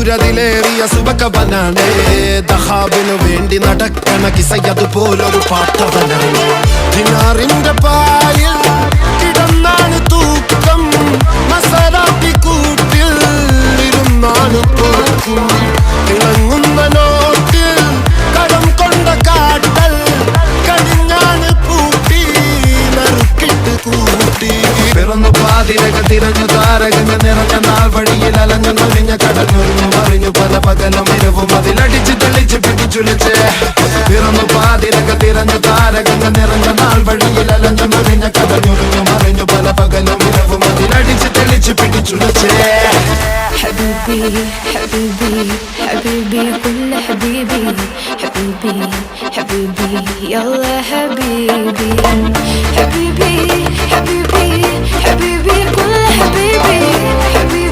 സൂര്യതിലേറിയ സുബകവനാണ് ദഹാബിനു വേണ്ടി നടക്കണ കിസയതുപോലൊരു പാട്ടവനാണ് ദിനാറിന്റെ പായിൽ കിടന്നാണ് തൂക്കം മസറാത്തി കൂട്ടിൽ ഇരുന്നാണ് പോക്കും തിളങ്ങുന്ന നോട്ടിൽ കടം കൊണ്ട കാട്ടൽ കഴിഞ്ഞാണ് പൂട്ടി നറുക്കിട്ട് കൂട്ടി പിറന്നു പാതിരക തിരഞ്ഞു താരകങ്ങ നിറഞ്ഞ നാൾ വഴിയിൽ അലഞ്ഞു നൊലിഞ്ഞ കടഞ്ഞൊരിഞ്ഞു മറിഞ്ഞു പല പകലും ഇരവും അതിലടിച്ച് തെളിച്ച് പിടിച്ചുലിച്ച് പിറന്നു പാതിരക തിരഞ്ഞു താരകങ്ങ നിറഞ്ഞ നാൾ വഴിയിൽ അലഞ്ഞു നൊലിഞ്ഞ കടഞ്ഞൊരിഞ്ഞു മറിഞ്ഞു പല പകലും ഇരവും അതിലടിച്ച് തെളിച്ച് പിടിച്ചുലിച്ച് حبيبي حبيبي حبيبي كل حبيبي حبيبي حبيبي يلا حبيبي حبيبي حبيبي حبيبي كل حبيبي حبيبي